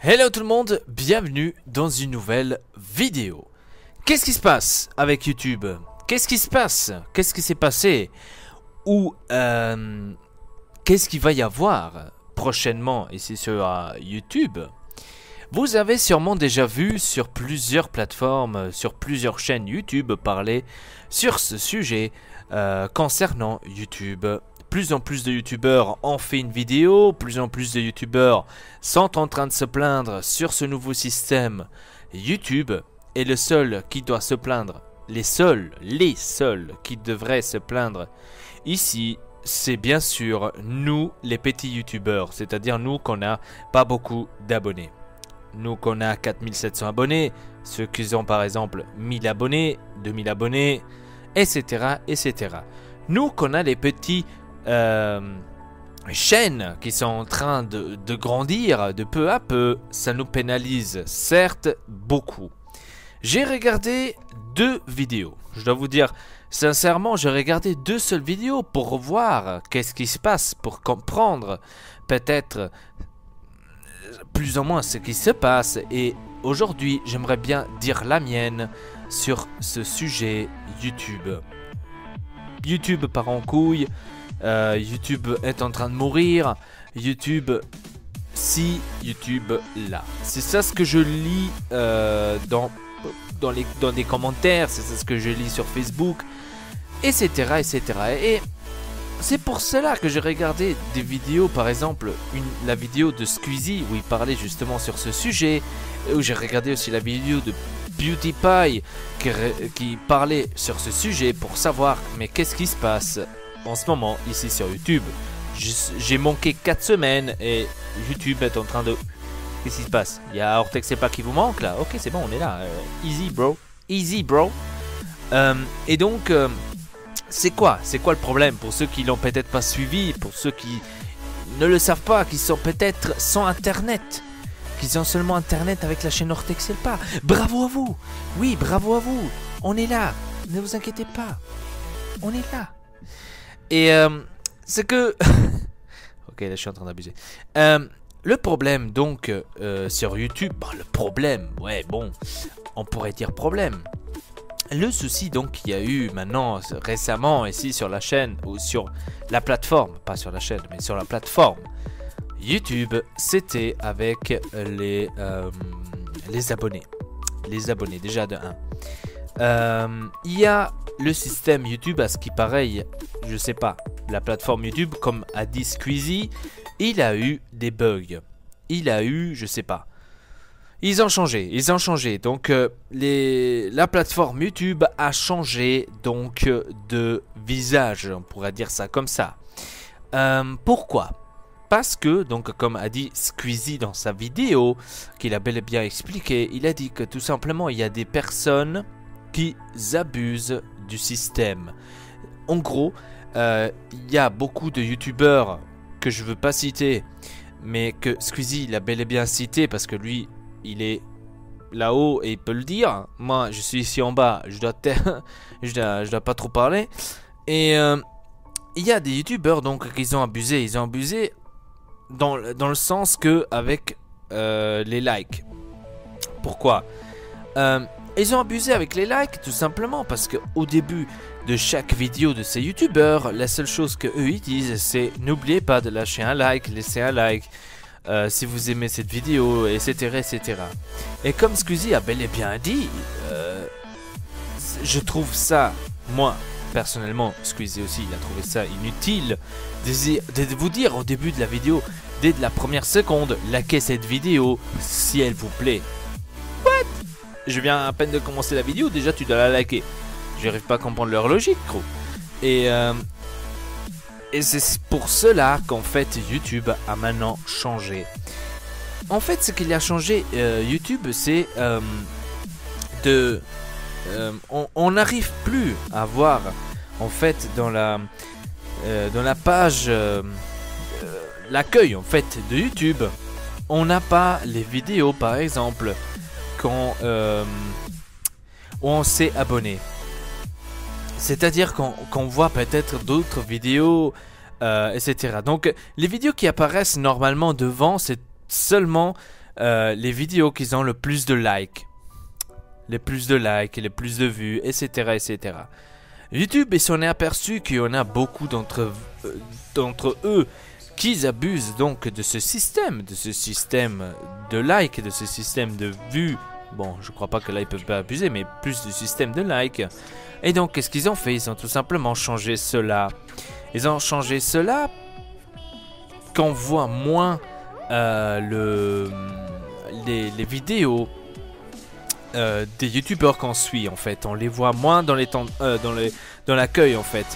Hello tout le monde, bienvenue dans une nouvelle vidéo. Qu'est-ce qui se passe avec YouTube? Qu'est-ce qui se passe? Qu'est-ce qui s'est passé? Ou qu'est-ce qu'il va y avoir prochainement ici sur YouTube? Vous avez sûrement déjà vu sur plusieurs plateformes, sur plusieurs chaînes YouTube parler sur ce sujet concernant YouTube. Plus en plus de youtubeurs ont fait une vidéo, plus en plus de youtubeurs sont en train de se plaindre sur ce nouveau système YouTube. Et le seul qui doit se plaindre, les seuls qui devraient se plaindre ici, c'est bien sûr nous les petits youtubeurs, c'est-à-dire nous qu'on n'a pas beaucoup d'abonnés. Nous qu'on a 4700 abonnés, ceux qui ont par exemple 1000 abonnés, 2000 abonnés, etc. etc. Nous qu'on a les petits chaînes qui sont en train de grandir de peu à peu, ça nous pénalise certes beaucoup. J'ai regardé 2 vidéos, je dois vous dire sincèrement, j'ai regardé 2 seules vidéos pour voir qu'est-ce qui se passe, pour comprendre peut-être plus ou moins ce qui se passe. Et aujourd'hui j'aimerais bien dire la mienne sur ce sujet YouTube. YouTube part en couille. YouTube est en train de mourir, YouTube si, YouTube là. C'est ça ce que je lis dans les commentaires, c'est ça ce que je lis sur Facebook, etc. etc. Et c'est pour cela que j'ai regardé des vidéos, par exemple la vidéo de Squeezie où il parlait justement sur ce sujet, où j'ai regardé aussi la vidéo de PewDiePie qui parlait sur ce sujet pour savoir mais qu'est-ce qui se passe en ce moment ici sur YouTube. J'ai manqué 4 semaines et YouTube est en train de... Qu'est-ce qui se passe? Il y a Ortex c'est pas qui vous manque là? Ok, c'est bon, on est là. Easy bro. Easy bro. Et donc, c'est quoi le problème? Pour ceux qui l'ont peut-être pas suivi, pour ceux qui ne le savent pas, qui sont peut-être sans internet, qui ont seulement internet avec la chaîne Ortex c'est pas. Bravo à vous. Oui, bravo à vous. On est là. Ne vous inquiétez pas. On est là. Et c'est que... ok, là je suis en train d'abuser. Le problème donc sur YouTube... Bah, le problème, ouais bon, on pourrait dire problème. Le souci donc qu'il y a eu maintenant récemment ici sur la chaîne, ou sur la plateforme, pas sur la chaîne, mais sur la plateforme YouTube, c'était avec les abonnés. Les abonnés, déjà de 1. Il y a le système YouTube, à ce qui pareil, je sais pas, la plateforme YouTube, comme a dit Squeezie, il a eu des bugs. Il a eu, je sais pas. Ils ont changé. Donc la plateforme YouTube a changé donc de visage, on pourrait dire ça comme ça. Pourquoi ? Parce que, donc comme a dit Squeezie dans sa vidéo, qu'il a bel et bien expliqué, il a dit que tout simplement il y a des personnes qui abusent du système. En gros, il y a beaucoup de youtubeurs que je veux pas citer, mais que Squeezie il a bel et bien cité parce que lui il est là-haut et il peut le dire. Moi je suis ici en bas, je dois pas trop parler. Et il y a des youtubeurs donc qui ont abusé. Ils ont abusé dans le sens que avec les likes. Pourquoi? Ils ont abusé avec les likes tout simplement parce qu'au début de chaque vidéo de ces youtubeurs, la seule chose que eux ils disent c'est n'oubliez pas de lâcher un like, laisser un like si vous aimez cette vidéo, etc. etc. Et comme Squeezie a bel et bien dit, je trouve ça, moi personnellement, Squeezie aussi il a trouvé ça inutile de vous dire au début de la vidéo, dès la première seconde, likez cette vidéo si elle vous plaît. Je viens à peine de commencer la vidéo, déjà tu dois la liker. J'arrive pas à comprendre leur logique, gros. Et c'est pour cela qu'en fait YouTube a maintenant changé. En fait ce qu'il a changé YouTube, c'est on n'arrive plus à voir en fait dans la page l'accueil en fait de YouTube. On n'a pas les vidéos par exemple quand on s'est abonné. C'est-à-dire qu'on voit peut-être d'autres vidéos, etc. Donc les vidéos qui apparaissent normalement devant, c'est seulement les vidéos qui ont le plus de likes. Les plus de likes, les plus de vues, etc. etc. YouTube, il s'en est aperçu qu'il y en a beaucoup d'entre eux qui abusent donc de ce système de likes, de ce système de vues. Bon, je crois pas que là ils peuvent pas abuser, mais plus du système de likes. Et donc, qu'est-ce qu'ils ont fait? Ils ont tout simplement changé cela. Ils ont changé cela qu'on voit moins les vidéos des youtubeurs qu'on suit en fait. On les voit moins dans dans l'accueil en fait.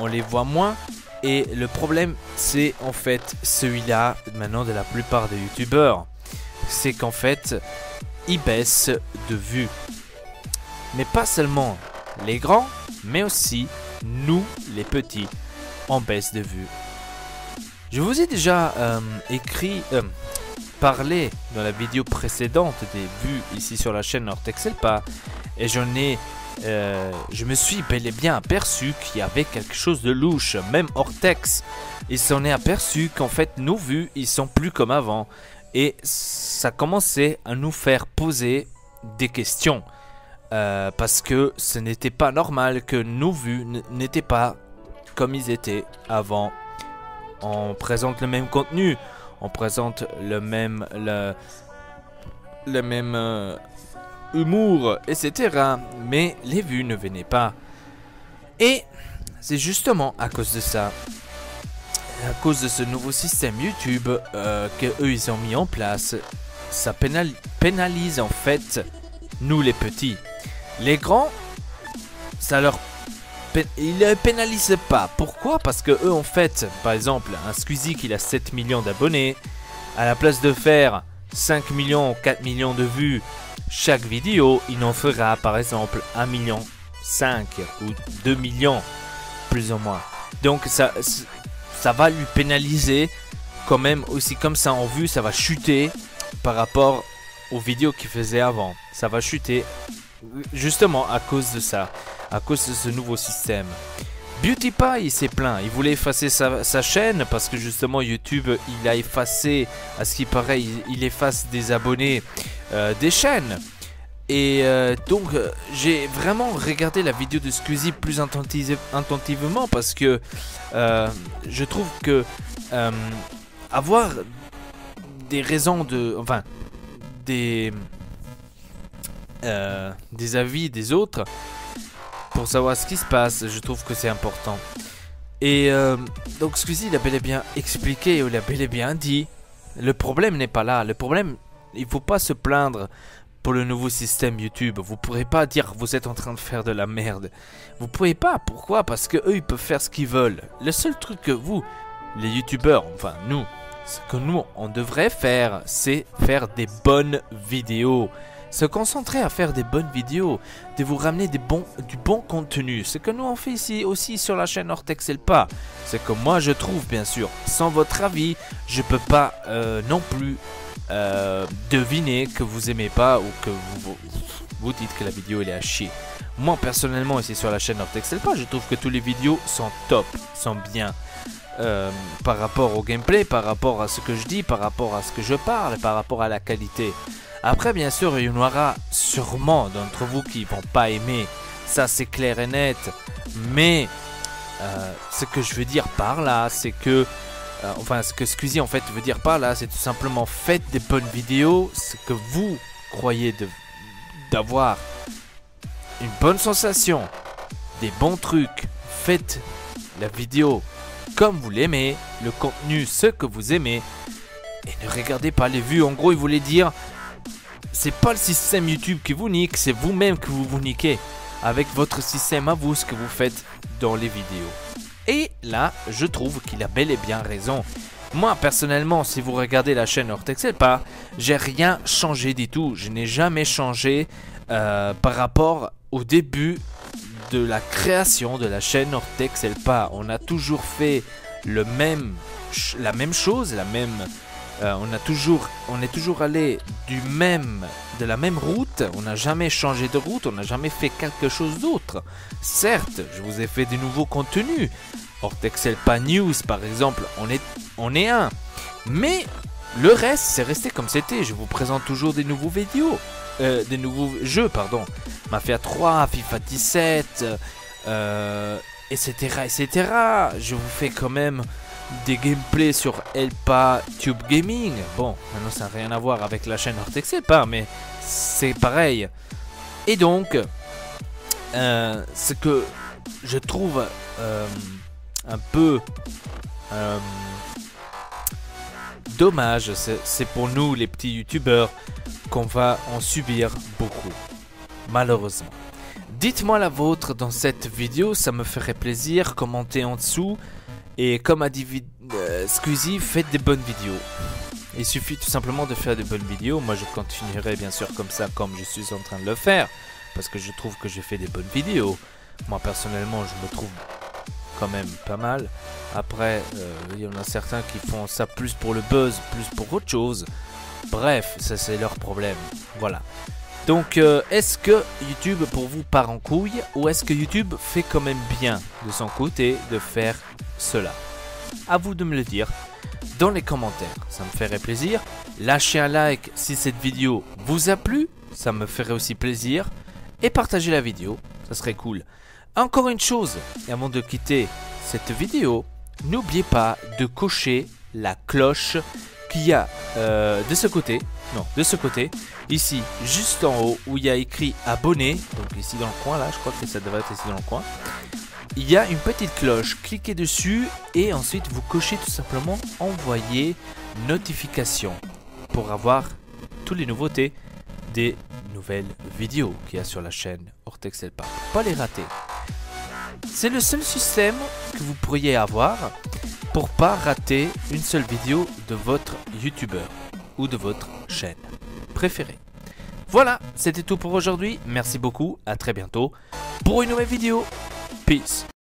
On les voit moins. Et le problème, c'est en fait celui-là maintenant de la plupart des youtubeurs. C'est qu'en fait, ils baissent de vues. Mais pas seulement les grands, mais aussi nous, les petits, on baisse de vues. Je vous ai déjà parlé dans la vidéo précédente des vues ici sur la chaîne Hortexelpa. Et je me suis bel et bien aperçu qu'il y avait quelque chose de louche. Même Hortex, il s'en est aperçu qu'en fait nos vues, ils sont plus comme avant. Et ça commençait à nous faire poser des questions. Parce que ce n'était pas normal que nos vues n'étaient pas comme ils étaient avant. On présente le même contenu, on présente le même humour, etc. Mais les vues ne venaient pas. Et c'est justement à cause de ça, à cause de ce nouveau système YouTube que eux ils ont mis en place, ça pénalise en fait nous les petits. Les grands, ça leur ils ne pénalisent pas. Pourquoi? Parce que eux en fait, par exemple, un Squeezie qui a 7 millions d'abonnés, à la place de faire 5 millions, 4 millions de vues chaque vidéo, il en fera par exemple 1,5 million ou 2 millions, plus ou moins. Donc ça va lui pénaliser quand même aussi, comme ça en vue, ça va chuter par rapport aux vidéos qu'il faisait avant. Ça va chuter justement à cause de ça, à cause de ce nouveau système. BeautyPie, il s'est plaint, il voulait effacer sa chaîne parce que justement YouTube, il a effacé, à ce qui paraît, il efface des abonnés des chaînes. Et donc j'ai vraiment regardé la vidéo de Squeezie plus attentivement parce que je trouve que avoir des raisons de... Enfin, des avis des autres pour savoir ce qui se passe, je trouve que c'est important. Et donc Squeezie, il a bel et bien expliqué, il a bel et bien dit, le problème n'est pas là, le problème, il faut pas se plaindre pour le nouveau système YouTube. Vous pourrez pas dire vous êtes en train de faire de la merde. Vous pouvez pas, pourquoi? Parce que eux ils peuvent faire ce qu'ils veulent. Le seul truc que vous, les youtubeurs, enfin nous, ce que nous on devrait faire, c'est faire des bonnes vidéos. Se concentrer à faire des bonnes vidéos, de vous ramener du bon contenu. Ce que nous on fait ici aussi sur la chaîne Hortexelpa. C'est que moi je trouve, bien sûr, sans votre avis, je peux pas non plus deviner que vous aimez pas ou que vous dites que la vidéo elle est à chier. Moi personnellement ici sur la chaîne Hortexelpa, je trouve que toutes les vidéos sont top, sont bien. Par rapport au gameplay, par rapport à ce que je dis, par rapport à ce que je parle, par rapport à la qualité. Après, bien sûr, il y en aura sûrement d'entre vous qui vont pas aimer. Ça, c'est clair et net. Mais ce que je veux dire par là, c'est que... enfin, ce que Squeezie en fait veut dire par là, c'est tout simplement faites des bonnes vidéos. Ce que vous croyez d'avoir une bonne sensation, des bons trucs. Faites la vidéo comme vous l'aimez, le contenu, ce que vous aimez. Et ne regardez pas les vues. En gros, il voulait dire... C'est pas le système YouTube qui vous nique, c'est vous-même que vous niquez avec votre système à vous, ce que vous faites dans les vidéos. Et là, je trouve qu'il a bel et bien raison. Moi, personnellement, si vous regardez la chaîne Hortexelpa, j'ai rien changé du tout. Je n'ai jamais changé par rapport au début de la création de la chaîne Hortexelpa. On a toujours fait la même chose, on est toujours allé de la même route, on n'a jamais changé de route, on n'a jamais fait quelque chose d'autre. Certes, je vous ai fait des nouveaux contenus. Hortexelpa News, par exemple, on est un. Mais le reste, c'est resté comme c'était. Je vous présente toujours des nouveaux vidéos. Des nouveaux jeux, pardon. Mafia 3, FIFA 17, etc., etc. Je vous fais quand même des gameplays sur Elpa Tube Gaming. Bon, maintenant ça n'a rien à voir avec la chaîne Hortexelpa, mais c'est pareil. Et donc, ce que je trouve un peu dommage, c'est pour nous les petits youtubeurs qu'on va en subir beaucoup, malheureusement. Dites-moi la vôtre dans cette vidéo, ça me ferait plaisir. Commentez en dessous. Et comme a dit Squeezie, faites des bonnes vidéos. Il suffit tout simplement de faire des bonnes vidéos. Moi je continuerai bien sûr comme ça, comme je suis en train de le faire. Parce que je trouve que j'ai fait des bonnes vidéos. Moi personnellement je me trouve quand même pas mal. Après il y en a certains qui font ça plus pour le buzz, plus pour autre chose. Bref, ça c'est leur problème. Voilà. Donc est-ce que YouTube pour vous part en couille, ou est-ce que YouTube fait quand même bien de son côté de faire cela? À vous de me le dire dans les commentaires, ça me ferait plaisir. Lâchez un like si cette vidéo vous a plu, ça me ferait aussi plaisir. Et partagez la vidéo, ça serait cool. Encore une chose, et avant de quitter cette vidéo, n'oubliez pas de cocher la cloche qu'il y a de ce côté. Non, de ce côté, ici, juste en haut, où il y a écrit abonné, donc ici dans le coin, là, je crois que ça devrait être ici dans le coin. Il y a une petite cloche, cliquez dessus et ensuite vous cochez tout simplement envoyer notification pour avoir toutes les nouveautés des nouvelles vidéos qu'il y a sur la chaîne Hortexelpa. Pas les rater. C'est le seul système que vous pourriez avoir pour pas rater une seule vidéo de votre youtubeur ou de votre chaîne préférée. Voilà, c'était tout pour aujourd'hui. Merci beaucoup, à très bientôt pour une nouvelle vidéo. Peace.